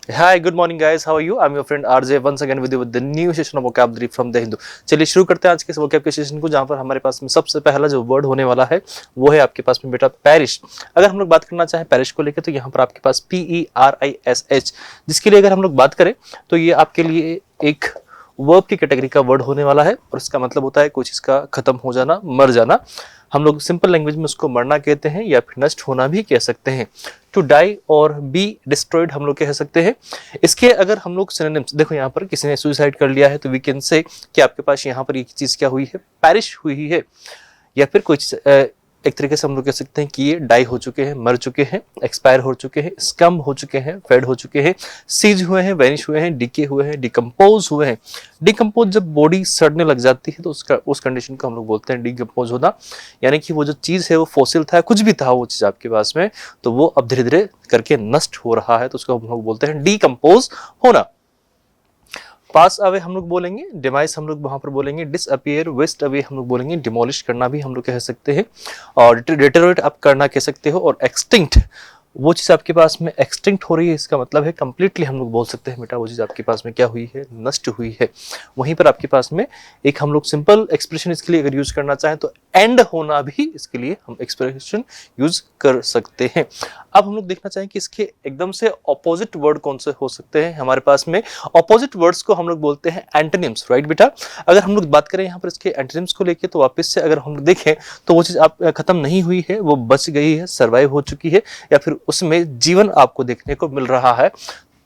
Hi, good morning guys. How are you? I'm your friend RJ once again with you with the new session of vocabulary from the Hindu. चलिए शुरू करते हैं आज के इस vocab के session को, जहाँ पर हमारे पास में सबसे पहला जो वर्ड होने वाला है वो है आपके पास में बेटा पैरिश। अगर हम लोग बात करना चाहें पैरिश को लेकर तो यहाँ पर आपके पास PERISH, जिसके लिए अगर हम लोग बात करें तो ये आपके लिए एक वर्ब की कैटेगरी का वर्ड होने वाला है और इसका मतलब होता है कोई चीज का खत्म हो जाना, मर जाना। हम लोग सिंपल लैंग्वेज में उसको मरना कहते हैं या फिर नष्ट होना भी कह सकते हैं। टू डाई और बी डिस्ट्रॉयड हम लोग कह सकते हैं। इसके अगर हम लोग सिनोनिम्स देखो, यहाँ पर किसी ने सुसाइड कर लिया है तो वी कैन से कि आपके पास यहाँ पर ये चीज क्या हुई है, पैरिश हुई है। या फिर कोई एक तरीके से हम लोग कह सकते हैं कि ये डाई हो चुके हैं, मर चुके हैं, एक्सपायर हो चुके हैं, स्कम हो चुके हैं, फेड हो चुके हैं, सीज हुए हैं, वैनिश हुए हैं, डिके हुए हैं, डिकम्पोज हुए हैं। डिकम्पोज जब बॉडी सड़ने लग जाती है तो उस कंडीशन को हम लोग बोलते हैं डिकम्पोज होना। यानी कि वो जो चीज है वो फॉसिल था, कुछ भी था वो चीज आपके पास में, तो वो अब धीरे धीरे करके नष्ट हो रहा है, तो उसको हम लोग बोलते हैं डिकम्पोज होना। पास अवे हम लोग बोलेंगे, डिमाइस हम लोग वहां पर बोलेंगे, डिसअपियर, वेस्ट अवे हम लोग बोलेंगे, डिमोलिश करना भी हम लोग कह सकते हैं, और डिटेरोरेट आप करना कह सकते हो, और एक्सटिंक्ट वो चीज आपके पास में एक्सटिंक्ट हो रही है, इसका मतलब है कंप्लीटली हम लोग बोल सकते हैं बेटा वो चीज आपके पास में क्या हुई है, नष्ट हुई है। वहीं पर आपके पास में एक हम लोग सिंपल एक्सप्रेशन इसके लिए अगर यूज करना चाहें तो एंड होना भी इसके लिए हम एक्सप्रेशन यूज कर सकते हैं। अब हम लोग देखना चाहें कि इसके एकदम से ऑपोजिट वर्ड कौन से हो सकते हैं हमारे पास में। ऑपोजिट वर्ड्स को हम लोग बोलते हैं एंटोनिम्स, राइट बेटा। अगर हम लोग बात करें यहाँ पर इसके एंटोनिम्स को लेके तो वापस से अगर हम लोग देखें तो वो चीज आप खत्म नहीं हुई है, वो बच गई है, सर्वाइव हो चुकी है, या फिर उसमें जीवन आपको देखने को मिल रहा है,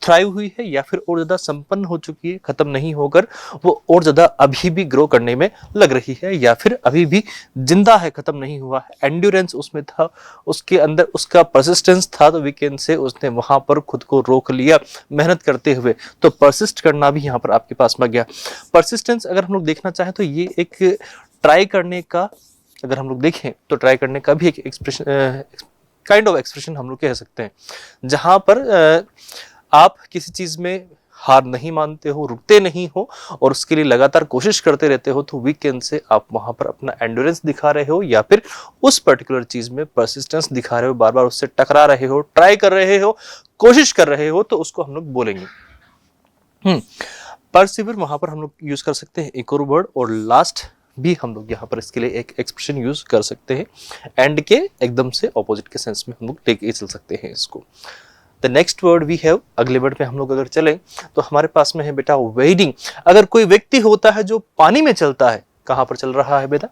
थ्राइव हुई है, या फिर और ज्यादा संपन्न हो चुकी है, खत्म नहीं होकर वो और ज्यादा अभी भी ग्रो करने में लग रही है, या फिर अभी भी जिंदा है, खत्म नहीं हुआ है। एंड्योरेंस उसमें था, उसके अंदर उसका परसिस्टेंस था, तो वी कैन से उसने वहां पर खुद को रोक लिया मेहनत करते हुए, तो परसिस्ट करना भी यहाँ पर आपके पास में गया। परसिस्टेंस अगर हम लोग देखना चाहें तो ये एक ट्राई करने का, अगर हम लोग देखें तो ट्राई करने का भी एक एक्सप्रेशन, काइंड ऑफ एक्सप्रेशन हम लोग कह सकते हैं, जहां पर आप किसी चीज में हार नहीं मानते हो, रुकते नहीं हो और उसके लिए लगातार कोशिश करते रहते हो, तो वी कैन से आप वहां पर अपना एंड्योरेंस दिखा रहे हो, या फिर उस पर्टिकुलर चीज में परसिस्टेंस दिखा रहे हो, बार बार उससे टकरा रहे हो, ट्राई कर रहे हो, कोशिश कर रहे हो, तो उसको हम लोग बोलेंगे। परसिवर वहां पर हम लोग यूज कर सकते हैं एक और वर्ड, और लास्ट भी हम लोग यहाँ पर इसके लिए एक एक्सप्रेशन यूज कर सकते हैं। एंड के एकदम से ऑपोजिट के सेंस में हम लोग लेके चल सकते हैं इसको। The next word we have, अगले वर्ड पे हम लोग अगर चलें तो हमारे पास में है बेटा वेडिंग। अगर कोई व्यक्ति होता है जो पानी में चलता है, कहाँ पर चल रहा है बेटा,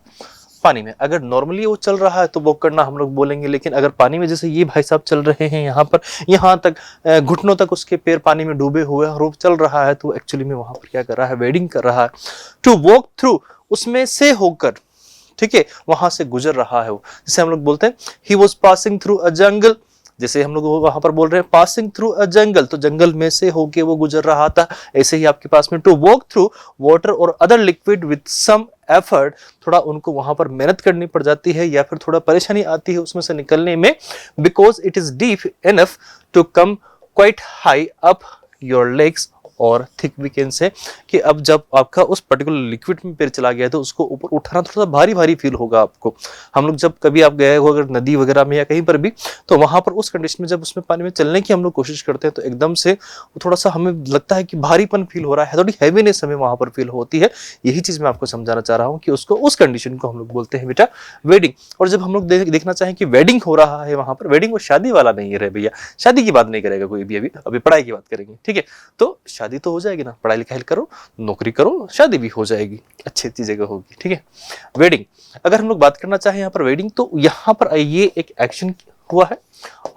पानी में। अगर नॉर्मली वो चल रहा है तो वो करना हम लोग बोलेंगे, लेकिन अगर पानी में जैसे ये भाई साहब चल रहे हैं यहाँ पर, यहाँ तक घुटनों तक उसके पैर पानी में डूबे हुए और वो चल रहा है, तो एक्चुअली में वहां पर क्या कर रहा है, वेडिंग कर रहा है। टू वॉक थ्रू, उसमें से होकर, ठीक है, वहां से गुजर रहा है वो, जैसे हम लोग बोलते हैं he was passing through a jungle, जैसे हम लोग वहां पर बोल रहे हैं पासिंग थ्रू अ जंगल, तो जंगल में से होके वो गुजर रहा था। ऐसे ही आपके पास में टू वॉक थ्रू वाटर और other liquid with some effort, थोड़ा उनको वहां पर मेहनत करनी पड़ जाती है या फिर थोड़ा परेशानी आती है उसमें से निकलने में, because it is deep enough to come quite high up your legs और थिक, वी कैन से कि अब जब आपका उस पर्टिकुलर लिक्विड में पैर चला गया है तो उसको ऊपर उठाना थोड़ा सा भारी भारी फील होगा आपको। हम लोग जब कभी आप गए हो अगर नदी वगैरह में या कहीं पर भी, तो वहां पर उस कंडीशन में जब उसमें पानी में चलने की हम लोग कोशिश करते हैं तो एकदम से थोड़ा सा हमें लगता है कि भारीपन फील हो रहा है, थोड़ी हैवीनेस हमें वहां पर फील होती है। यही चीज मैं आपको समझाना चाह रहा हूँ कि उसको, उस कंडीशन को हम लोग बोलते हैं बेटा वेडिंग। और जब हम लोग देखना चाहें कि वेडिंग हो रहा है वहां पर, वेडिंग वो शादी वाला नहीं है भैया, शादी की बात नहीं करेगा कोई भी, अभी पढ़ाई की बात करेंगे, ठीक है। तो शादी तो हो जाएगी ना, पढ़ाई लिखाई करो, नौकरी करो, शादी भी हो जाएगी, अच्छी अच्छी जगह होगी, ठीक है। वेडिंग अगर हम लोग बात करना चाहें यहाँ पर वेडिंग, तो यहाँ पर ये एक एक्शन हुआ है,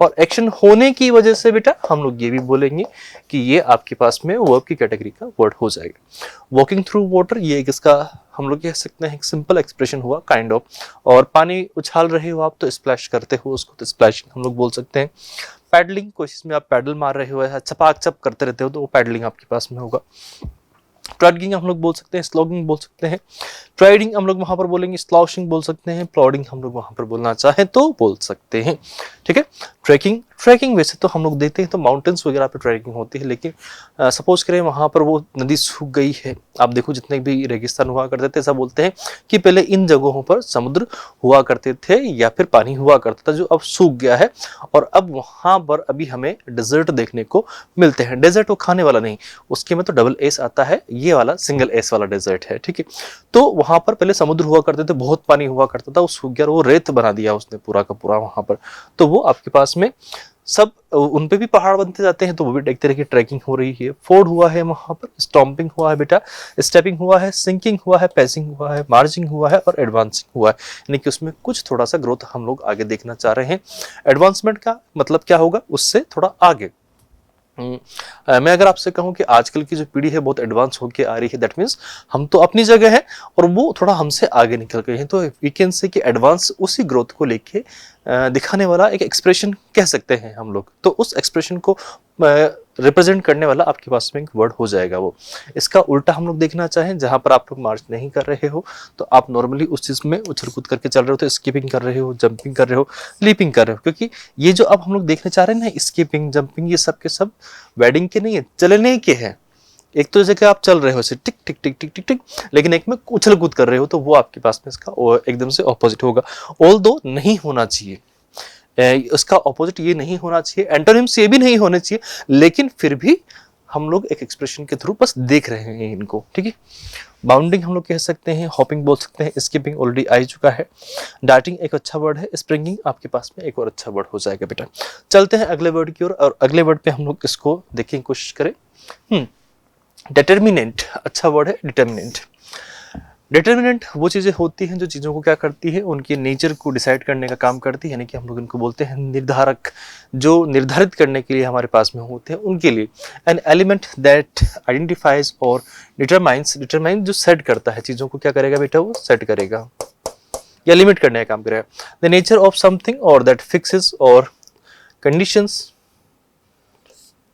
और एक्शन होने की वजह से बेटा हम लोग ये भी बोलेंगे कि ये आपके पास में वर्ब की कैटेगरी का वर्ड हो जाएगा। वॉकिंग थ्रू वाटर, ये इसका हम लोग कह सकते हैं सिंपल एक्सप्रेशन हुआ काइंड ऑफ, और पानी उछाल रहे हो आप तो स्प्लैश करते हो उसको, तो स्प्लैशिंग हम लोग बोल सकते हैं। पैडलिंग, कोशिश में आप पैडल मार रहे हो, चपाक चप करते रहते हो, तो वो पैडलिंग आपके पास में होगा। ट्रैडिंग हम लोग बोल सकते हैं, स्लॉगिंग बोल सकते हैं, ट्राइडिंग हम लोग वहां पर बोलेंगे, स्लॉशिंग बोल सकते हैं, प्लॉडिंग हम लोग वहां पर बोलना चाहें तो बोल सकते हैं, ठीक है। ट्रैकिंग, ट्रैकिंग वैसे तो हम लोग देखते हैं तो माउंटेन्स वगैरह पे ट्रैकिंग होती है, लेकिन सपोज करें वहाँ पर वो नदी सूख गई है, आप देखो जितने भी रेगिस्तान हुआ करते थे सब बोलते हैं कि पहले इन जगहों पर समुद्र हुआ करते थे या फिर पानी हुआ करता था जो अब सूख गया है, और अब वहाँ पर अभी हमें डेजर्ट देखने को मिलते हैं। डेजर्ट वो खाने वाला नहीं, उसके में तो डबल एस आता है, ये वाला सिंगल एस वाला डेजर्ट है, ठीक है। तो वहाँ पर पहले समुद्र हुआ करते थे, बहुत पानी हुआ करता था, वो सूख गया, वो रेत बना दिया उसने पूरा का पूरा वहाँ पर। तो वो आपके पास में सब उन पे भी पहाड़ बनते जाते हैं, तो वो भी एक तरह की ट्रैकिंग हो रही है। फोर्ड हुआ है वहां पर, स्टॉम्पिंग हुआ है बेटा, स्टेपिंग हुआ है, सिंकिंग हुआ है, पैसिंग हुआ है, मार्जिंग हुआ है और एडवांसिंग हुआ है, यानी कि उसमें कुछ थोड़ा सा ग्रोथ हम लोग आगे देखना चाह रहे हैं। एडवांसमेंट का मतलब क्या होगा, उससे थोड़ा आगे। मैं अगर आपसे कहूं कि आजकल की जो पीढ़ी है बहुत एडवांस होके आ रही है, दैट मीन्स हम तो अपनी जगह है और वो थोड़ा हमसे आगे निकल गए हैं, तो वी कैन से कि एडवांस उसी ग्रोथ को लेके दिखाने वाला एक एक्सप्रेशन कह सकते हैं हम लोग। तो उस एक्सप्रेशन को रिप्रेजेंट करने वाला आपके पास में एक वर्ड हो जाएगा वो। इसका उल्टा हम लोग देखना चाहें, जहां पर आप लोग मार्च नहीं कर रहे हो तो आप नॉर्मली उस चीज में उछल कूद करके चल रहे हो, तो स्कीपिंग कर रहे हो, जंपिंग कर रहे हो, लीपिंग कर रहे हो, क्योंकि ये जो अब हम लोग देखने चाह रहे हैं ना, स्कीपिंग जंपिंग, ये सब के सब वेडिंग के नहीं है, चलने के हैं। एक तो जैसे कि आप चल रहे हो ऐसे टिक टिक टिक टिक टिक टिक, लेकिन एक में उछल कूद कर रहे हो, तो वो आपके पास में इसका एकदम से ऑपोजिट होगा। ऑल दो नहीं होना चाहिए, इसका ऑपोजिट ये नहीं होना चाहिए, एंटोनिम्स ये भी नहीं होने चाहिए, लेकिन फिर भी हम लोग एक एक्सप्रेशन के थ्रू बस देख रहे हैं इनको, ठीक है। बाउंडिंग हम लोग कह सकते हैं, हॉपिंग बोल सकते हैं, स्किपिंग ऑलरेडी आ चुका है, डार्टिंग एक अच्छा वर्ड है, स्प्रिंगिंग आपके पास में एक और अच्छा वर्ड हो जाएगा बेटा। चलते हैं अगले वर्ड की ओर, और अगले वर्ड पे हम लोग इसको देखने की कोशिश करें। डिटर्मिनेंट अच्छा वर्ड है, डिटर्मिनेंट। डिटर्मिनेंट वो चीजें होती हैं जो चीजों को क्या करती है, उनके नेचर को डिसाइड करने का काम करती है, यानी कि हम लोग इनको बोलते हैं निर्धारक, जो निर्धारित करने के लिए हमारे पास में होते हैं उनके लिए। एन एलिमेंट दैट आइडेंटिफाइज और डिटरमाइंस, डिटरमाइन जो सेट करता है चीजों को, क्या करेगा बेटा, वो सेट करेगा या लिमिट करने का काम करेगा। द नेचर ऑफ समथिंग और दैट फिक्सेस और कंडीशंस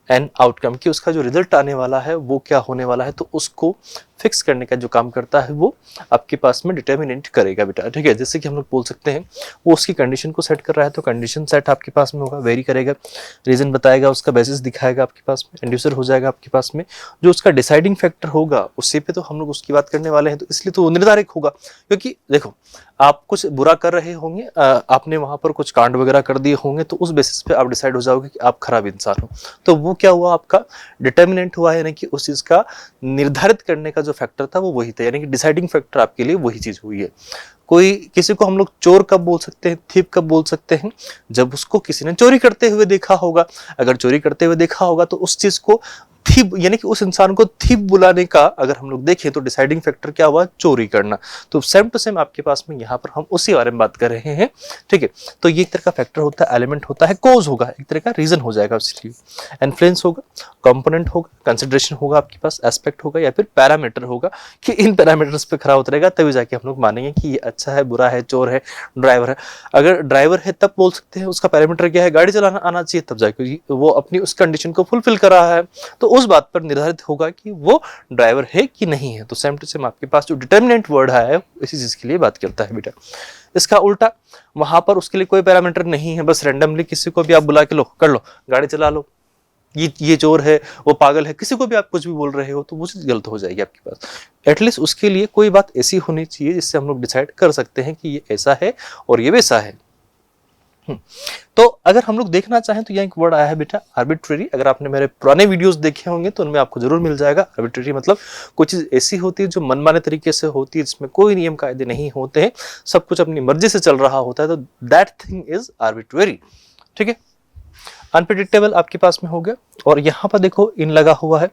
एंड आउटकम, कि उसका जो रिजल्ट आने वाला है वो क्या होने वाला है, तो उसको फिक्स करने का जो काम करता है वो आपके पास में डिटर्मिनेंट करेगा बेटा, ठीक है। जैसे कि हम लोग बोल सकते हैं वो उसकी कंडीशन को सेट कर रहा है, तो कंडीशन सेट आपके पास में होगा, वेरी करेगा, रीजन बताएगा, उसका बेसिस दिखाएगा आपके पास में, इंड्यूसर हो जाएगा आपके पास में, जो उसका डिसाइडिंग फैक्टर होगा उसी पे तो हम लोग उसकी बात करने वाले हैं, तो इसलिए तो वो निर्धारक होगा। क्योंकि देखो आप कुछ बुरा कर रहे होंगे, आपने वहां पर कुछ कांड वगैरह कर दिए होंगे, तो उस बेसिस पे आप डिसाइड हो जाओगे कि आप खराब इंसान हो, तो वो क्या हुआ, आपका डिटर्मिनेंट हुआ, यानी कि उस चीज का निर्धारित करने का जो फैक्टर था वो वही था, यानी कि डिसाइडिंग फैक्टर आपके लिए वही चीज हुई है। कोई किसी को हम लोग चोर कब बोल सकते हैं, थीप कब बोल सकते हैं, जब उसको किसी ने चोरी करते हुए देखा होगा। अगर चोरी करते हुए देखा होगा तो उस चीज को थीप, यानी कि उस इंसान को थीप बुलाने का अगर हम लोग देखें तो डिसाइडिंग फैक्टर क्या हुआ, चोरी करना। तो सेम टू सेम आपके पास में यहाँ पर हम उसी बारे में बात कर रहे हैं, ठीक है। तो ये एक तरह का फैक्टर होता है, एलिमेंट होता है, कोज होगा, एक तरह का रीजन हो जाएगा, इसलिए इन्फ्लुएंस होगा, कंपोनेंट होगा, कंसिडरेशन होगा आपके पास, एस्पेक्ट होगा या फिर पैरामीटर होगा, कि इन पैरामीटर्स पे खरा उतरेगा तभी जाके हम लोग मानेंगे कि ये अच्छा है, बुरा है, चोर है, ड्राइवर है। अगर ड्राइवर है तब बोल सकते हैं उसका पैरामीटर क्या है, गाड़ी चलाना आना चाहिए, तब जाके वो अपनी उस कंडीशन को फुलफिल कर रहा है, तो उस बात पर निर्धारित होगा कि वो ड्राइवर है कि नहीं है। तो सेम टू सेम आपके पास जो डिटर्मिनेंट वर्ड है इसी चीज के लिए बात करता है बेटा। इसका उल्टा, वहां पर उसके लिए कोई पैरामीटर नहीं है, बस रैंडमली किसी को भी आप बुला के लो, कर लो, गाड़ी चला लो, ये चोर है, वो पागल है, किसी को भी आप कुछ भी बोल रहे हो, तो वो चीज गलत हो जाएगी आपके पास। एटलीस्ट उसके लिए कोई बात ऐसी होनी चाहिए जिससे हम लोग डिसाइड कर सकते हैं कि ये ऐसा है और ये वैसा है। तो अगर हम लोग देखना चाहें तो यहाँ एक वर्ड आया है बेटा, आर्बिट्रेरी। अगर आपने मेरे पुराने वीडियोस देखे होंगे तो उनमें आपको जरूर मिल जाएगा। आर्बिट्रेरी मतलब कोई चीज ऐसी होती है जो मनमाने तरीके से होती है, जिसमें कोई नियम कायदे नहीं होते हैं, सब कुछ अपनी मर्जी से चल रहा होता है, तो दैट थिंग इज आर्बिट्रेरी, ठीक है। अनप्रेडिक्टेबल आपके पास में हो गया, और यहाँ पर देखो इन लगा हुआ है,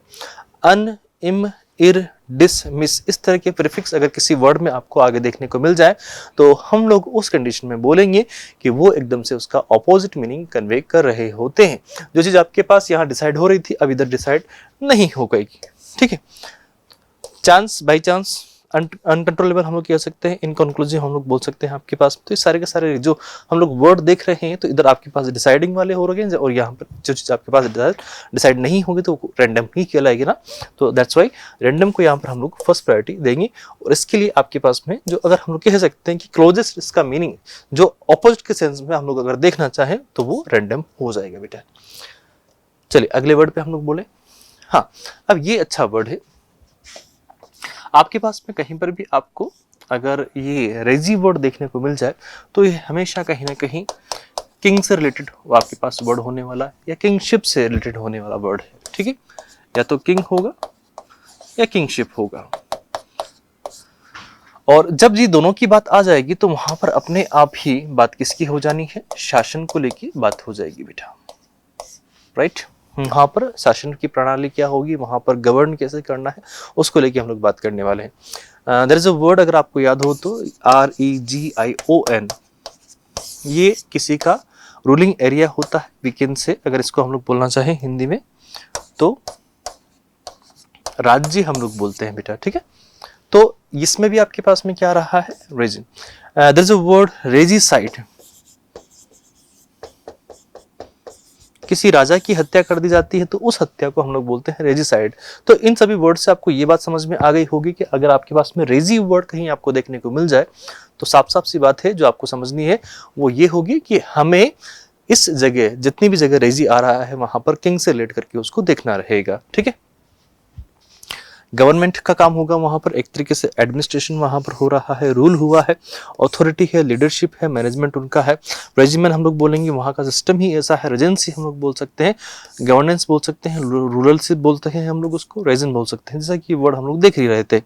अन, इम, इर, डिस, मिस, इस तरह के प्रीफिक्स अगर किसी वर्ड में आपको आगे देखने को मिल जाए तो हम लोग उस कंडीशन में बोलेंगे कि वो एकदम से उसका ऑपोजिट मीनिंग कन्वे कर रहे होते हैं। जो चीज आपके पास यहाँ डिसाइड हो रही थी अब इधर डिसाइड नहीं हो गई, ठीक है। चांस, बाई चांस, अनकंट्रोलेबल हम लोग कह सकते हैं, इनकंक्लूसिव हम लोग बोल सकते हैं आपके पास। तो ये सारे के सारे जो हम लोग वर्ड देख रहे हैं, तो इधर आपके पास डिसाइडिंग वाले हो रहे हैं, और यहाँ पर जो चीज़ आपके पास डिसाइड नहीं होगी तो रैंडम ही कहलाएगी ना। तो दैट्स वाई रैंडम को यहाँ पर हम लोग फर्स्ट प्रायोरिटी देंगे। और इसके लिए आपके पास में जो अगर हम लोग कह सकते हैं कि क्लोजेस्ट, इसका मीनिंग जो ऑपोजिट के सेंस में हम लोग अगर देखना चाहें तो वो रैंडम हो जाएगा बेटा। चलिए अगले वर्ड पे हम लोग बोले। हाँ, अब ये अच्छा वर्ड है, आपके पास में कहीं पर भी आपको अगर ये रेजी वर्ड देखने को मिल जाए तो ये हमेशा कहीं ना कहीं किंग से रिलेटेड आपके पास वर्ड होने वाला या किंगशिप से रिलेटेड होने वाला वर्ड है, ठीक है। या तो किंग होगा या किंगशिप होगा। और जब ये दोनों की बात आ जाएगी तो वहां पर अपने आप ही बात किसकी हो जानी है, शासन को लेके बात हो जाएगी बेटा, राइट। वहां पर शासन की प्रणाली क्या होगी, वहां पर गवर्न कैसे करना है, उसको लेके हम लोग बात करने वाले हैं। देयर इज अ वर्ड, अगर आपको याद हो तो REGION, ये किसी का रूलिंग एरिया होता है, वीकेंड से अगर इसको हम लोग बोलना चाहें हिंदी में तो राज्य हम लोग बोलते हैं बेटा, ठीक है। तो इसमें भी आपके पास में क्या रहा है, resign. There is a word regicide, किसी राजा की हत्या कर दी जाती है तो उस हत्या को हम लोग बोलते हैं रेजिसाइड। तो इन सभी वर्ड से आपको ये बात समझ में आ गई होगी कि अगर आपके पास में रेजी वर्ड कहीं आपको देखने को मिल जाए तो साफ साफ सी बात है जो आपको समझनी है वो ये होगी कि हमें इस जगह, जितनी भी जगह रेजी आ रहा है वहां पर किंग से रिलेट करके उसको देखना रहेगा, ठीक है। गवर्नमेंट का काम होगा वहां पर, एक तरीके से एडमिनिस्ट्रेशन वहां पर हो रहा है, रूल हुआ है, अथॉरिटी है, लीडरशिप है, मैनेजमेंट उनका है। रेजिमेंट हम लोग बोलेंगे वहां का सिस्टम ही ऐसा है, रेजेंसी हम लोग बोल सकते हैं, गवर्नेंस बोल सकते हैं, रूरलशिप बोलते हैं हम लोग उसको, रेजिन बोल सकते हैं, जैसा कि वर्ड हम लोग देख ही रहे थे,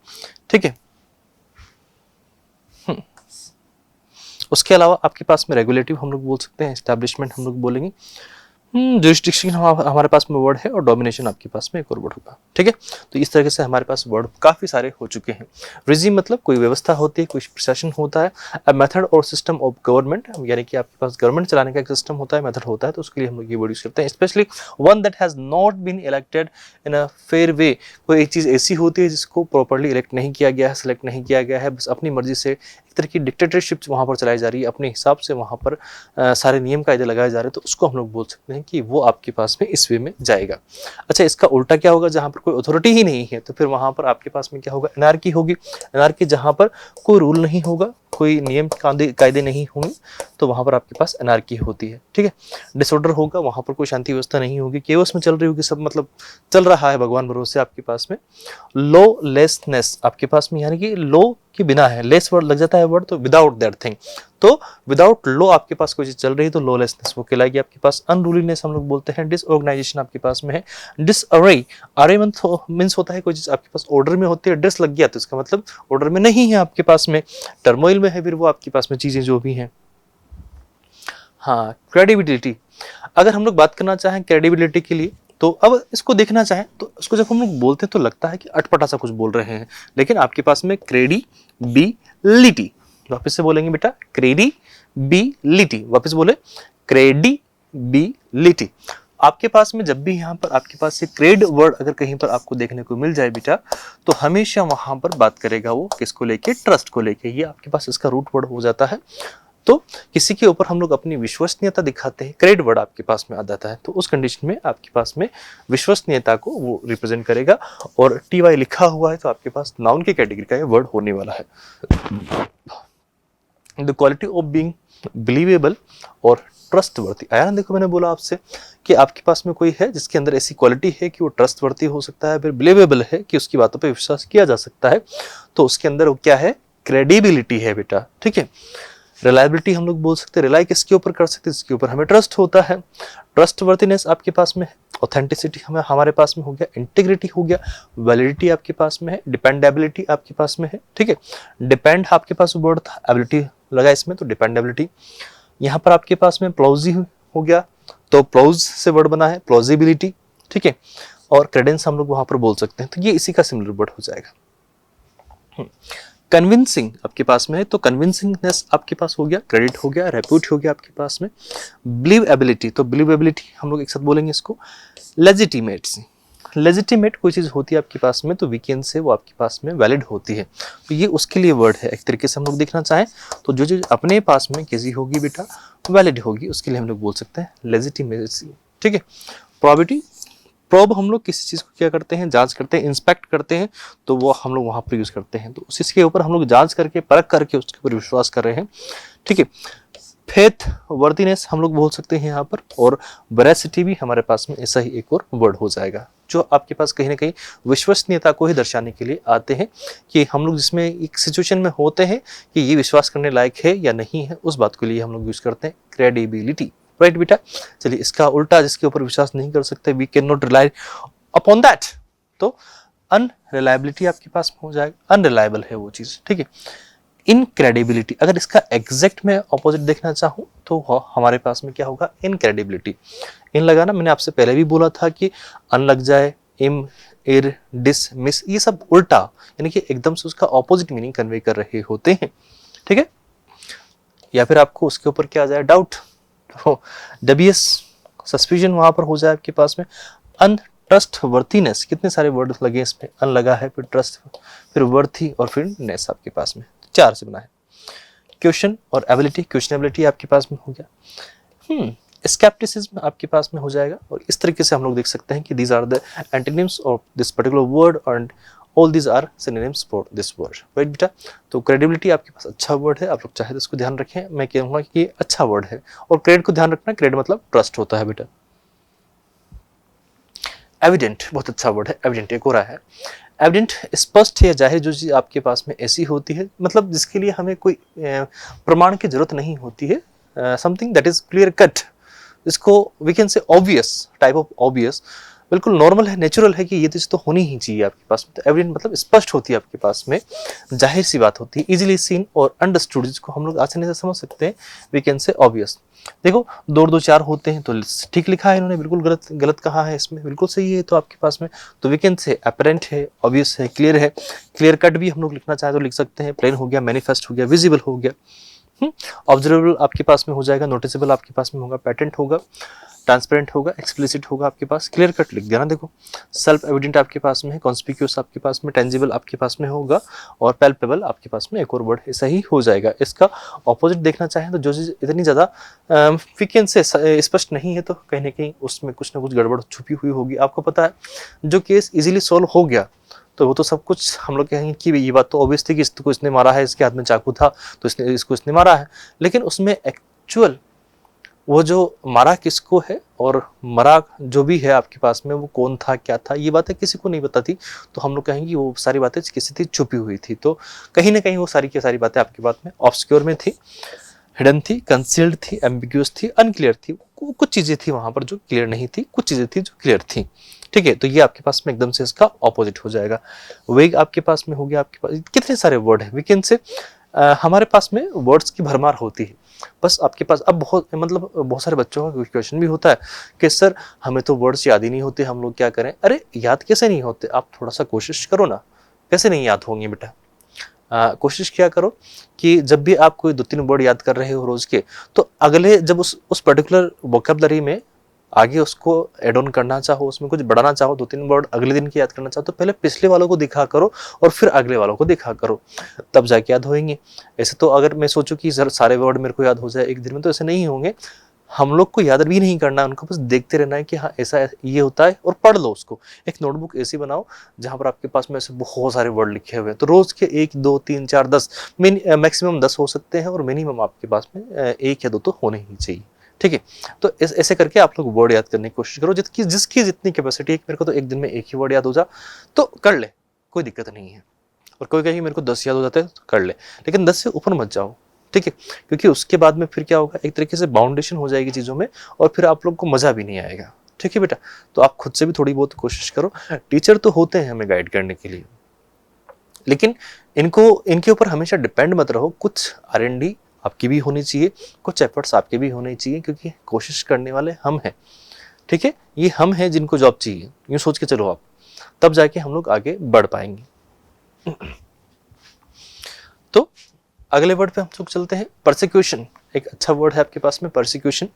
ठीक है। उसके अलावा आपके पास में रेगुलेटिव हम लोग बोल सकते हैं, एस्टैब्लिशमेंट हम लोग बोलेंगे, जुरिस्डिक्शन हमारे पास में वर्ड है, और डोमिनेशन आपके पास में एक और वर्ड होगा, ठीक है। तो इस तरीके से हमारे पास वर्ड काफी सारे हो चुके हैं। रिजीम मतलब कोई व्यवस्था होती है, कोई प्रशासन होता है। अ मेथड और सिस्टम ऑफ गवर्नमेंट, यानी कि आपके पास गवर्नमेंट चलाने का एक सिस्टम होता है, मेथड होता है, तो उसके लिए हम लोग ये वर्ड यूज करते हैं। Specially one that has not been elected in a fair way, कोई एक चीज ऐसी होती है जिसको प्रॉपर्ली इलेक्ट नहीं किया गया है, सिलेक्ट नहीं किया गया है, बस अपनी मर्जी से एक तरह की डिक्टेटरशिप वहां पर चलाई जा रही है, अपने हिसाब से वहां पर सारे नियम कायदे लगाए जा रहे हैं, तो उसको हम लोग बोल सकते हैं कि वो आपके पास में इस वे में जाएगा। अच्छा, इसका उल्टा क्या होगा, जहां पर कोई अथॉरिटी ही नहीं है तो फिर वहां पर आपके पास में क्या होगा, एनार्की होगी। एनार्की जहां पर कोई रूल नहीं होगा, कोई नियम कायदे नहीं होंगे, तो वहां पर आपके पास एनार्की होती है, ठीक है। डिसऑर्डर होगा, वहां पर कोई शांति व्यवस्था नहीं होगी, केवस में चल रही होगी, सब मतलब चल रहा है भगवान भरोसे आपके पास में। लॉलेसनेस आपके पास में, यानी कि लॉ के बिना है, लेस वर्ड लग जाता है वर्ड, तो विदाउट दैट थिंग, तो विदाउट लॉ आपके पास कोई चीज चल रही है तो लॉलेसनेस वो कहलाएगी आपके पास। अनरूलीनेस हम लोग बोलते हैं। डिसऑर्गेनाइजेशन आपके पास में है। डिसअरे, अरे मीन्स होता है कोई चीज आपके पास ऑर्डर में होती है, डिस लग गया तो इसका मतलब ऑर्डर में नहीं है आपके पास में, टर्मोइल में है फिर वो आपके पास में चीजें जो भी हैं। हाँ, क्रेडिबिलिटी, अगर हम लोग बात करना चाहें क्रेडिबिलिटी के लिए, तो अब इसको देखना चाहें तो इसको जब हम लोग बोलते हैं तो लगता है कि अटपटा सा कुछ बोल रहे हैं, लेकिन आपके पास में क्रेडिबिलिटी, वापस से बोलेंगे बेटा, क्रेडिबिलिटी, वापस बोले, क्रेडिबिलिटी। आपके पास में जब भी यहाँ पर आपके पास से क्रेड वर्ड अगर कहीं पर आपको देखने को मिल जाए बेटा, तो हमेशा वहां पर बात करेगा वो किसको लेके, ट्रस्ट को लेके। ये आपके पास इसका रूट वर्ड हो जाता है। तो किसी के ऊपर हम लोग अपनी विश्वसनीयता दिखाते हैं, क्रेड वर्ड आपके पास में आ जाता है, तो उस कंडीशन में आपके पास में विश्वसनीयता को वो रिप्रेजेंट करेगा। और TY लिखा हुआ है तो आपके पास नाउन की कैटेगरी का ये वर्ड होने वाला है। The quality of being believable और ट्रस्टवर्थी। आया ना, देखो मैंने बोला आपसे कि आपके पास में कोई है जिसके अंदर ऐसी क्वालिटी है कि वो ट्रस्टवर्थी हो सकता है, फिर बिलीवेबल है कि उसकी बातों पे विश्वास किया जा सकता है, तो उसके अंदर वो क्या है, क्रेडिबिलिटी है बेटा, ठीक है। रिलायबिलिटी हम लोग बोल सकते हैं, रिलाई किसके ऊपर कर सकते हैं, जिसके ऊपर हमें ट्रस्ट होता है। ट्रस्टवर्थीनेस आपके पास में है। ऑथेंटिसिटी हमारे पास में हो गया, इंटीग्रिटी हो गया, वैलिडिटी आपके पास में है, डिपेंडेबिलिटी आपके पास में है, ठीक है। डिपेंड आपके पास वर्ड था, एबिलिटी लगा इसमें, तो डिपेंडेबिलिटी। यहाँ पर आपके पास में प्लॉजी हो गया, तो प्लॉज से वर्ड बना है, प्लॉजिबिलिटी, ठीक है। और क्रेडेंस हम लोग वहां पर बोल सकते हैं, तो ये इसी का सिमिलर वर्ड हो जाएगा। कन्विंसिंग आपके पास में है, तो कन्विंसिंगनेस आपके पास हो गया, क्रेडिट हो गया, रेप्यूट हो गया आपके पास में। बिलीवेबिलिटी, तो बिलीवेबिलिटी हम लोग एक साथ बोलेंगे इसको, लेजिटिमेसी, लेजिटिमेट कोई चीज़ होती है आपके पास में तो वी कैन से वो आपके पास में वैलिड होती है, तो ये उसके लिए वर्ड है। एक तरीके से हम लोग देखना चाहें तो जो चीज़ अपने पास में कैसी होगी बेटा, वैलिड होगी, उसके लिए हम लोग बोल सकते हैं लेजिटिमेसी। ठीक है। प्रोबेबिलिटी, प्रोब हम लोग किसी चीज़ को क्या करते हैं, जांच करते हैं, इंस्पेक्ट करते हैं, तो वो हम लोग वहाँ पर यूज़ करते हैं, तो उस चीज़ के ऊपर हम लोग जांच करके परख करके उसके ऊपर विश्वास कर रहे हैं। ठीक है। फेथ, वर्दीनेस हम लोग बोल सकते हैं यहाँ पर, और वेरासिटी भी हमारे पास में ऐसा ही एक और वर्ड हो जाएगा जो आपके पास कहीं ना कहीं विश्वसनीयता को ही दर्शाने के लिए आते हैं, कि हम लोग जिसमें एक सिचुएशन में होते हैं कि ये विश्वास करने लायक है या नहीं है, उस बात के लिए हम लोग यूज करते हैं क्रेडिबिलिटी। राइट बेटा। चलिए इसका उल्टा, जिसके ऊपर विश्वास नहीं कर सकते, we can not rely upon that, तो अनरिलायबिलिटी आपके पास में हो जाएगा, अनरिलायबल है वो चीज। ठीक है। इनक्रेडिबिलिटी, अगर इसका एग्जैक्ट में ऑपोजिट देखना चाहूँ तो हमारे पास में क्या होगा, इनक्रेडिबिलिटी। इन लगाना मैंने आपसे पहले भी बोला था कि अन लग जाए, इम, इर, डिस, मिस, ये सब उल्टा, यानी कि एकदम से उसका ऑपोजिट मीनिंग कन्वे कर रहे होते हैं। ठीक है। या फिर आपको उसके ऊपर क्या आ जाए, डाउट, डबियस, सस्पिशन वहां पर हो जाए आपके पास में। अनट्रस्ट वर्थीनेस, कितने सारे वर्ड लगे इसमें, अन लगा है, फिर ट्रस्ट, फिर वर्थी, और फिर नेस आपके पास में 4 से बना है। क्वेश्चन और एबिलिटी, क्वेश्चनेबिलिटी आपके पास में हो गया। स्केप्टिसिज्म आपके पास में हो जाएगा, और इस तरीके से हम लोग देख सकते हैं कि these are the antonyms of this particular word and all these are synonyms for this word. Right बेटा। तो क्रेडिबिलिटी आपके पास अच्छा वर्ड है, आप लोग चाहे तो इसको ध्यान रखें, मैं कहूँगा कि ये अच्छा वर्ड है। और क्रेड को ध्यान रखना, क्रेड मतलब ट्रस्ट होता है बेटा। एविडेंट, बहुत अच्छा वर्ड है, एविडेंट एक हो रहा है। एविडेंट स्पष्ट है या जाहिर, जो चीज़ आपके पास में ऐसी होती है, मतलब जिसके लिए हमें कोई प्रमाण की जरूरत नहीं होती है, something that is clear cut, इसको we can say obvious, type of obvious, बिल्कुल नॉर्मल है, नेचुरल है कि ये चीज़ तो होनी ही चाहिए आपके पास में। तो एविडेंट मतलब स्पष्ट होती है आपके पास में, जाहिर सी बात होती है, इजीली सीन और अंडरस्टूड, जिसको हम लोग आसानी से समझ सकते हैं, वी कैन से ऑब्वियस। देखो 2 2 4 होते हैं तो ठीक लिखा है इन्होंने, बिल्कुल गलत गलत कहा है इसमें, बिल्कुल सही है तो आपके पास में, तो वी कैन से अपरेंट है, ऑब्वियस है, क्लियर है। क्लियर कट भी हम लोग लिखना चाहे तो लिख सकते हैं, प्लेन हो गया, मैनिफेस्ट हो गया, विजिबल हो गया। ऑब्जर्वेबल आपके पास में हो जाएगा, नोटिसेबल आपके पास में होगा, पैटेंट होगा, ट्रांसपेरेंट होगा, एक्सप्लिसिट होगा आपके पास, क्लियर कट लिख देना। देखो सेल्फ एविडेंट आपके पास में है, कॉन्स्पिक्यूस आपके पास में, टेंजिबल आपके पास में होगा, और पैल्पेबल आपके पास में एक और वर्ड ऐसा ही हो जाएगा। इसका ऑपोजिट देखना चाहें तो जो चीज़ इतनी ज़्यादा फिकेंट से स्पष्ट नहीं है, तो कहीं ना कहीं उसमें कुछ ना कुछ गड़बड़ छुपी हुई होगी। आपको पता है जो केस इजीली सॉल्व हो गया तो वो तो सब कुछ हम लोग कहेंगे कि ये बात तो ऑब्वियस थी कि इसको इसने मारा है, इसके हाथ में चाकू था तो इसने मारा है, लेकिन उसमें एक्चुअल वो जो मारा किसको है और मरा जो भी है आपके पास में वो कौन था, क्या था, ये बातें किसी को नहीं पता थी, तो हम लोग कहेंगे वो सारी बातें किसी थी छुपी हुई थी। तो कहीं ना कहीं वो सारी की सारी बातें आपकी बात में ऑब्सक्योर में थी, हिडन थी, कंसील्ड थी, एम्बिग्यूअस थी, अनक्लियर थी। कुछ चीजें थी वहां पर जो क्लियर नहीं थी, कुछ चीजें थी जो क्लियर थी। ठीक है। तो ये आपके पास में एकदम से इसका ऑपोजिट हो जाएगा। वेग आपके पास में हो गया, आपके पास कितने सारे वर्ड है, वी कैन से हमारे पास में वर्ड्स की भरमार होती है। बस आपके पास अब बहुत सारे बच्चों का क्वेश्चन भी होता है कि सर हमें तो वर्ड्स याद ही नहीं होते, हम लोग क्या करें। अरे याद कैसे नहीं होते, आप थोड़ा सा कोशिश करो ना, कैसे नहीं याद होंगे बेटा। कोशिश क्या करो कि जब भी आप कोई 2-3 वर्ड याद कर रहे हो रोज के, तो अगले जब उस पर्टिकुलर वोकैबुलरी में आगे उसको एड ऑन करना चाहो, उसमें कुछ बढ़ाना चाहो, 2-3 वर्ड अगले दिन की याद करना चाहो, तो पहले पिछले वालों को दिखा करो और फिर अगले वालों को दिखा करो, तब जाके याद होंगे। ऐसे तो अगर मैं सोचूं कि सर सारे वर्ड मेरे को याद हो जाए एक दिन में, तो ऐसे नहीं होंगे। हम लोग को याद भी नहीं करना, उनको बस देखते रहना है कि हाँ ऐसा ये होता है, और पढ़ लो उसको। एक नोटबुक ऐसी बनाओ जहां पर आपके पास में ऐसे बहुत सारे वर्ड लिखे हुए हैं, तो रोज के 1 2 3 4 10 मैक्सिमम 10 हो सकते हैं, और मिनिमम आपके पास में 1 या 2 तो होने ही चाहिए। ठीक है। तो ऐसे करके आप लोग वर्ड याद करने की कोशिश करो, जिसकी जितनी कैपेसिटी है। मेरे को तो एक दिन में 1 ही वर्ड याद हो जा तो कर ले, कोई दिक्कत नहीं है। और कोई कहे मेरे को 10 याद हो जाते हैं तो कर ले, लेकिन 10 से ऊपर मत जाओ। ठीक है। क्योंकि उसके बाद में फिर क्या होगा, एक तरीके से बाउंडेशन हो जाएगी चीज़ों में, और फिर आप लोग को मज़ा भी नहीं आएगा। ठीक है बेटा। तो आप खुद से भी थोड़ी बहुत कोशिश करो। टीचर तो होते हैं हमें गाइड करने के लिए, लेकिन इनके ऊपर हमेशा डिपेंड मत रहो। कुछ R&D आपकी भी होनी चाहिए, कुछ एफर्ट्स आपके भी होने चाहिए, क्योंकि कोशिश करने वाले हम हैं। ठीक है। ये हम हैं जिनको जॉब चाहिए, यूँ सोच के चलो आप, तब जाके हम लोग आगे बढ़ पाएंगे। तो अगले वर्ड पे हम लोग चलते हैं, परसिक्यूशन। एक अच्छा वर्ड है आपके पास में, परसिक्यूशन।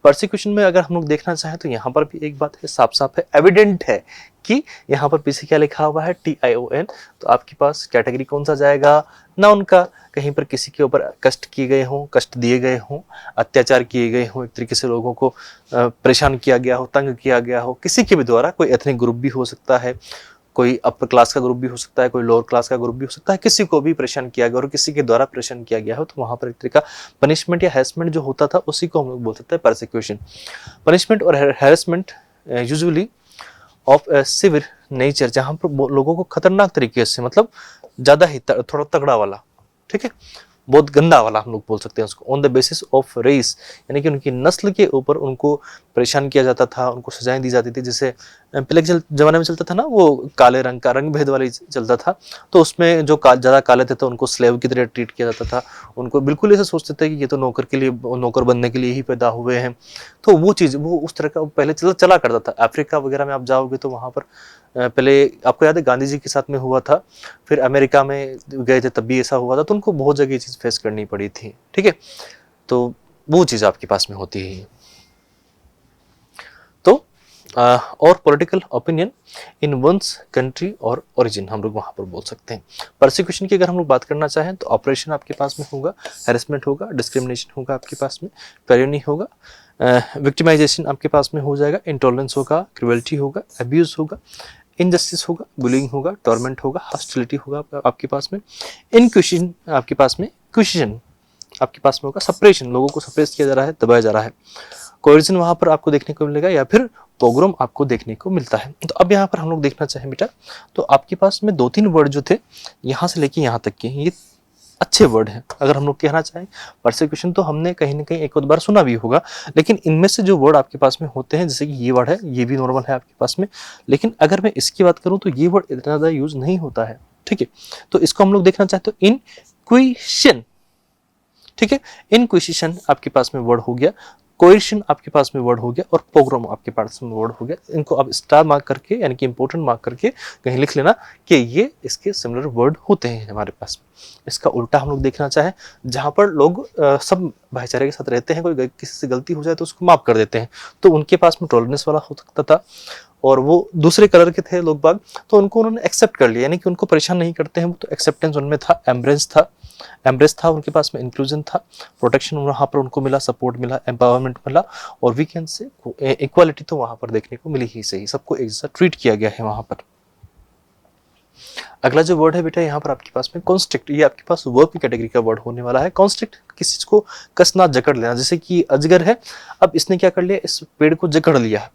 परसिक्यूशन में अगर हम लोग देखना चाहें तो यहाँ पर भी एक बात है, साफ साफ है, एविडेंट है कि यहाँ पर पीछे क्या लिखा हुआ है, TION। तो आपके पास कैटेगरी कौन सा जाएगा, नाउन का। कहीं पर किसी के ऊपर कष्ट किए गए हों, कष्ट दिए गए हों, अत्याचार किए गए हों, एक तरीके से लोगों को परेशान किया गया हो, तंग किया गया हो किसी के भी द्वारा, कोई एथनिक ग्रुप भी हो सकता है, कोई अपर क्लास का ग्रुप भी हो सकता है, कोई लोअर क्लास का ग्रुप भी हो सकता है, किसी को भी परेशान किया गया और किसी के द्वारा परेशान किया गया हो, तो वहां पर एक तरीका पनिशमेंट या हैरेसमेंट जो होता था उसी को हम लोग बोल सकते हैं परसिक्यूशन। पनिशमेंट और harassment usually of severe nature, जहां पर लोगों को खतरनाक तरीके से, मतलब ज्यादा ही थोड़ा तगड़ा वाला, ठीक है, बहुत गंदा वाला हम लोग बोल सकते हैं उसको, on the basis of race, यानी कि उनकी नस्ल के ऊपर उनको परेशान किया जाता था, उनको सजाएं दी जाती थी। जैसे पहले के जमाने में चलता था ना, वो काले रंग का रंग भेद वाली चलता था, तो उसमें जो ज्यादा काले थे तो उनको स्लेव की तरह ट्रीट किया जाता था। उनको बिल्कुल ऐसे सोचते थे कि ये तो नौकर के लिए, नौकर बनने के लिए ही पैदा हुए हैं। तो वो चीज, वो उस तरह का पहले चला करता था। अफ्रीका वगैरह में आप जाओगे तो वहां पर पहले आपको याद है गांधी जी के साथ में हुआ था, फिर अमेरिका में गए थे तब भी ऐसा हुआ था, तो उनको बहुत जगह ये चीज फेस करनी पड़ी थी, ठीक है। तो वो चीज आपके पास में होती है। तो और political opinion in one's country और ओरिजिन हम लोग वहां पर बोल सकते हैं। परसिक्यूशन की अगर हम लोग बात करना चाहें तो ऑपरेशन आपके पास में होगा, हैरेसमेंट होगा, डिस्क्रिमिनेशन होगा आपके पास में, पेरियोनी होगा, विक्टिमाइजेशन आपके पास में हो जाएगा, इंटॉलरेंस होगा, क्रुएल्टी होगा, अब्यूज होगा, इनजस्टिस होगा, बुलिंग होगा, टॉर्मेंट होगा, हॉस्टिलिटी होगा आपके पास में, इनक्विजिशन आपके पास में, क्विजिशन आपके पास में होगा, सप्रेशन, लोगों को सप्रेस किया जा रहा है, दबाया जा रहा है, कोएर्जन वहां पर आपको देखने को मिलेगा, या फिर पोग्रोम आपको देखने को मिलता है। तो अब यहाँ पर हम लोग देखना चाहें बेटा, तो आपके पास में 2-3 वर्ड जो थे यहाँ से लेके यहाँ तक के, ये अच्छे वर्ड हैं। अगर हम लोग कहना चाहें परसिक्यूशन तो हमने कहीं ना कहीं एक बार सुना भी होगा, लेकिन इनमें से जो वर्ड आपके पास में होते हैं, जैसे कि ये वर्ड है, ये भी नॉर्मल है आपके पास में, लेकिन अगर मैं इसकी बात करूं तो ये वर्ड इतना ज़्यादा यूज नहीं होता है, ठीक है। तो इसको हम लोग देखना चाहते हो, इनक्विजिशन, ठीक है, इनक्विजिशन आपके पास में वर्ड हो गया, कोएर्शन आपके पास में वर्ड हो गया, और पोग्रोम आपके पास में वर्ड हो गया। इनको अब स्टार मार्क करके, यानी कि इंपोर्टेंट मार्क करके कहीं लिख लेना कि ये इसके सिमिलर वर्ड होते हैं हमारे पास। इसका उल्टा हम लोग देखना चाहें, जहां पर लोग सब भाईचारे के साथ रहते हैं, कोई किसी से गलती हो जाए तो उसको माफ कर देते हैं, तो उनके पास में टॉलरेंस वाला हो सकता था, और वो दूसरे कलर के थे लोग बाग, तो उनको उन्होंने एक्सेप्ट कर लिया, यानी कि उनको परेशान नहीं करते हैं, तो एक्सेप्टेंस उनमें था, एम्ब्रेस था उनके पास में, इंक्लूजन था, प्रोटेक्शन वहाँ पर उनको मिला, सपोर्ट मिला, एम्पावरमेंट मिला, और वी कैन से इक्वालिटी तो वहाँ पर देखने को मिली ही सही, सबको एक जैसा ट्रीट किया गया है वहाँ पर। अगला जो वर्ड है बेटा यहाँ पर आपके पास में कॉन्स्ट्रिक्ट, ये आपके पास वर्ब की कैटेगरी का वर्ड होने वाला है। कॉन्स्ट्रिक्ट किसी चीज को कसना, जकड़ लेना, जैसे कि अजगर है, अब इसने क्या कर लिया, इस पेड़ को जकड़ लिया।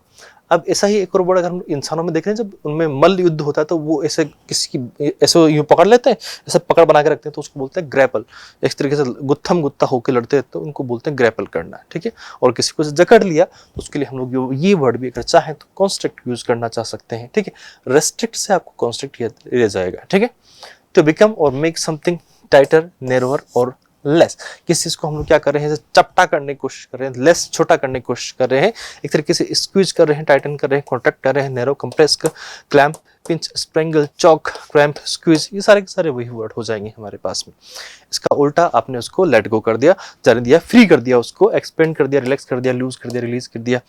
अब ऐसा ही एक और वर्ड अगर हम इंसानों में देख रहे हैं, जब उनमें मल्ल युद्ध होता है तो वो ऐसे किसी की ऐसे यूं पकड़ लेते हैं, ऐसे पकड़ बना के रखते हैं, तो उसको बोलते हैं ग्रैपल। एक तरीके से गुत्थम गुत्ता होकर लड़ते हैं तो उनको बोलते हैं ग्रैपल करना, ठीक है। और किसी को जकड़ लिया तो उसके लिए हम लोग ये वर्ड भी अगर चाहें तो कॉन्स्ट्रिक्ट यूज करना चाह सकते हैं, ठीक है। रेस्ट्रिक्ट से आपको कॉन्स्ट्रिक्ट लिया जाएगा, ठीक है। टू बिकम और मेक समथिंग टाइटर, नैरोअर और लेस, किस चीज को हम लोग क्या कर रहे हैं, चपटा करने की कोशिश कर रहे हैं, लेस छोटा करने की कोशिश कर रहे हैं, एक तरीके से स्क्वीज कर रहे हैं, टाइटन कर रहे हैं, कॉन्ट्रैक्ट कर रहे हैं, narrow, compress, clamp, pinch, strangle, choke, cramp, squeeze, ये सारे के सारे वही वर्ड हो जाएंगे हमारे पास में। इसका उल्टा आपने उसको लेट गो कर दिया, जाने दिया, फ्री कर दिया, उसको एक्सपेंड कर दिया, रिलैक्स कर दिया, लूज कर दिया, रिलीज कर दिया,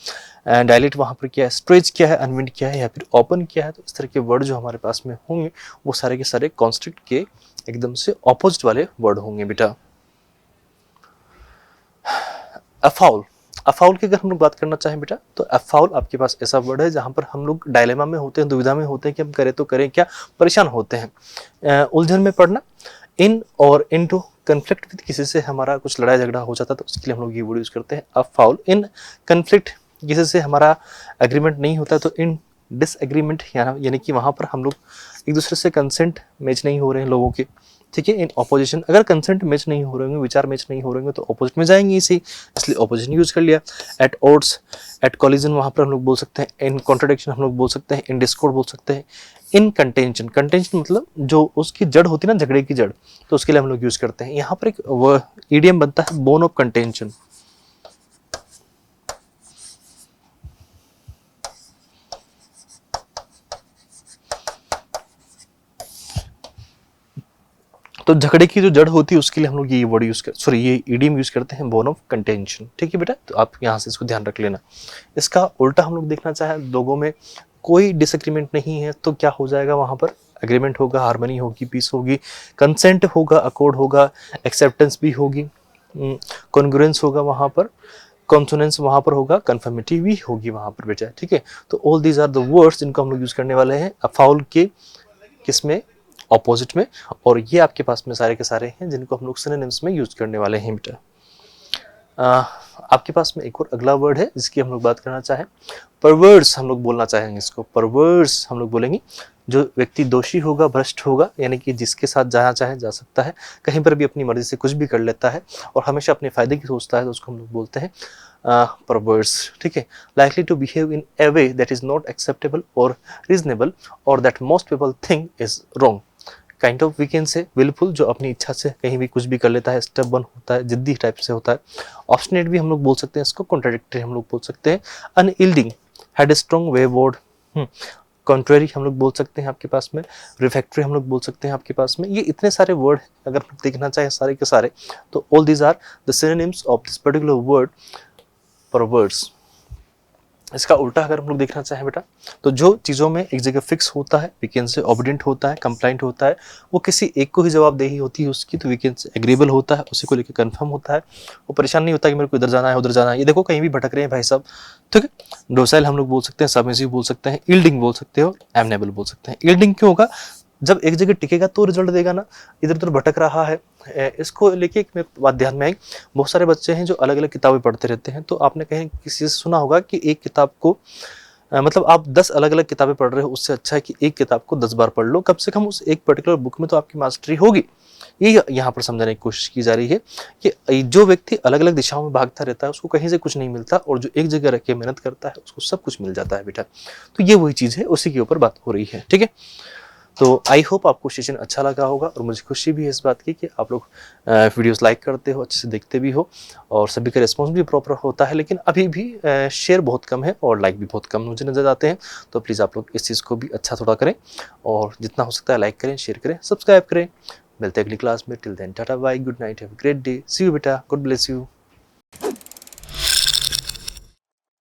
एंड डायलेट वहां पर किया है, स्ट्रेच किया है, अनविंड किया है, या फिर ओपन किया है। तो इस तरह के वर्ड जो हमारे पास में होंगे वो सारे के सारे कॉन्स्ट्रिक्ट के एकदम से ऑपोजिट वाले वर्ड होंगे बेटा। अफाउल, अफाउल की अगर हम लोग बात करना चाहें बेटा, तो अफाउल आपके पास ऐसा वर्ड है जहां पर हम लोग डायलेमा में होते हैं, दुविधा में होते हैं कि हम करें तो करें क्या, परेशान होते हैं, उलझन में पड़ना, इन और इनटू, कन्फ्लिक्ट विद, किसी से हमारा कुछ लड़ाई झगड़ा हो जाता है तो उसके लिए हम लोग ये वर्ड यूज करते हैं अफाउल। इन कन्फ्लिक्ट, किसी से हमारा एग्रीमेंट नहीं होता तो इन डिसएग्रीमेंट, यानी कि वहां पर हम लोग एक दूसरे से कंसेंट मैच नहीं हो रहे हैं लोगों के, ठीक है। इन ऑपोजिशन, अगर कंसेंट मैच नहीं हो रहे होंगे, विचार मैच नहीं हो रहे होंगे तो ऑपोजिट में जाएंगे इसी, इसलिए ऑपोजिशन यूज कर लिया। एट ऑड्स, एट कॉलिजन वहां पर हम लोग बोल सकते हैं, इन कॉन्ट्रडिक्शन हम लोग बोल सकते हैं, इन डिस्कॉर्ड बोल सकते हैं, इन कंटेंशन, कंटेंशन मतलब जो उसकी जड़ होती है ना, झगड़े की जड़, तो उसके लिए हम लोग यूज करते हैं। यहाँ पर एक ईडियम बनता है, बोन ऑफ कंटेंशन, तो झगड़े की जो जड़ होती है उसके लिए हम लोग ये वर्ड यूज कर सॉरी ये इडियम यूज करते हैं, बोन ऑफ कंटेंशन। ठीक है बेटा, तो आप यहाँ से इसको ध्यान रख लेना। इसका उल्टा हम लोग देखना चाहें, लोगों में कोई डिसएग्रीमेंट नहीं है तो क्या हो जाएगा, वहां पर एग्रीमेंट होगा, हार्मनी होगी, पीस होगी, कंसेंट होगा, अकॉर्ड होगा, एक्सेप्टेंस भी होगी, कॉन्ग्रुएंस होगा वहां पर, कॉन्सोनेंस वहां पर होगा, कन्फर्मिटी भी होगी वहां पर बेटा। ठीक है, तो all these are the words जिनको हम लोग यूज करने वाले हैं अफाउल के किसमें, ऑपोजिट में, और ये आपके पास में सारे के सारे हैं जिनको हम लोग सिनोनिम्स में यूज करने वाले हैं बेटा। आपके पास में एक और अगला वर्ड है जिसकी हम लोग बात करना चाहें, परवर्स हम लोग बोलना चाहेंगे इसको, परवर्स हम लोग बोलेंगे। जो व्यक्ति दोषी होगा, भ्रष्ट होगा, यानी कि जिसके साथ जहाँ चाहे जा सकता है, कहीं पर भी अपनी मर्जी से कुछ भी कर लेता है और हमेशा अपने फायदे की सोचता है, तो उसको हम लोग बोलते हैं परवर्स। ठीक है, likely to behave in a way that is not acceptable और रीजनेबल और that most people think is wrong. Kind of we can say wilful, जो अपनी इच्छा से कहीं भी कुछ भी कर लेता है, स्टेबन होता है, जिद्दी टाइप से होता है। ऑब्स्टिनेट भी हम लोग बोल सकते हैं इसको, कॉन्ट्राडिक्टरी हम लोग बोल सकते हैं, unyielding, headstrong wayward, contrary हम लोग बोल सकते हैं आपके पास में, रिफैक्टरी हम लोग बोल सकते हैं आपके पास में। ये इतने सारे वर्ड अगर देखना चाहें सारे के सारे, तो all these are the synonyms of this particular word perverse. इसका उल्टा अगर हम लोग देखना चाहें बेटा, तो जो चीज़ों में एक जगह फिक्स होता है, वी कैन से ऑबिडेंट होता है, कंप्लाइंट होता है, वो किसी एक को ही जवाबदेही होती है उसकी, तो वी कैन से एग्रीबल होता है, उसी को लेकर कंफर्म होता है, वो परेशान नहीं होता कि मेरे को इधर जाना है उधर जाना है, ये देखो कहीं भी भटक रहे हैं भाई साहब। ठीक है, डोसाइल हम लोग बोल सकते हैं, सबमिसिव बोल सकते हैं, यील्डिंग बोल सकते हो, एमनेबल बोल सकते हैं। यील्डिंग क्यों होगा, जब एक जगह टिकेगा तो रिजल्ट देगा ना, इधर उधर भटक रहा है। इसको लेके एक बात ध्यान में आई, बहुत सारे बच्चे हैं जो अलग अलग किताबें पढ़ते रहते हैं, तो आपने कहीं किसी से सुना होगा कि एक किताब को मतलब आप 10 अलग अलग किताबें पढ़ रहे हो, उससे अच्छा है कि एक किताब को 10 बार पढ़ लो, कम से कम उस एक पर्टिकुलर बुक में तो आपकी मास्टरी होगी। ये यहाँ पर समझाने की कोशिश की जा रही है कि जो व्यक्ति अलग अलग दिशाओं में भागता रहता है उसको कहीं से कुछ नहीं मिलता, और जो एक जगह रख के मेहनत करता है उसको सब कुछ मिल जाता है बेटा। तो ये वही चीज़ है, उसी के ऊपर बात हो रही है। ठीक है, तो आई होप आपको सेशन अच्छा लगा होगा, और मुझे खुशी भी है इस बात की कि आप लोग वीडियोस लाइक करते हो, अच्छे से देखते भी हो, और सभी का रिस्पॉन्स भी प्रॉपर होता है। लेकिन अभी भी शेयर बहुत कम है और लाइक भी बहुत कम मुझे नज़र आते हैं, तो प्लीज़ आप लोग इस चीज़ को भी अच्छा थोड़ा करें, और जितना हो सकता है लाइक करें, शेयर करें, सब्सक्राइब करें। मिलते हैं अगली क्लास में, till then ta-ta bye, good night, have a great day, see you बेटा, गॉड ब्लेस यू।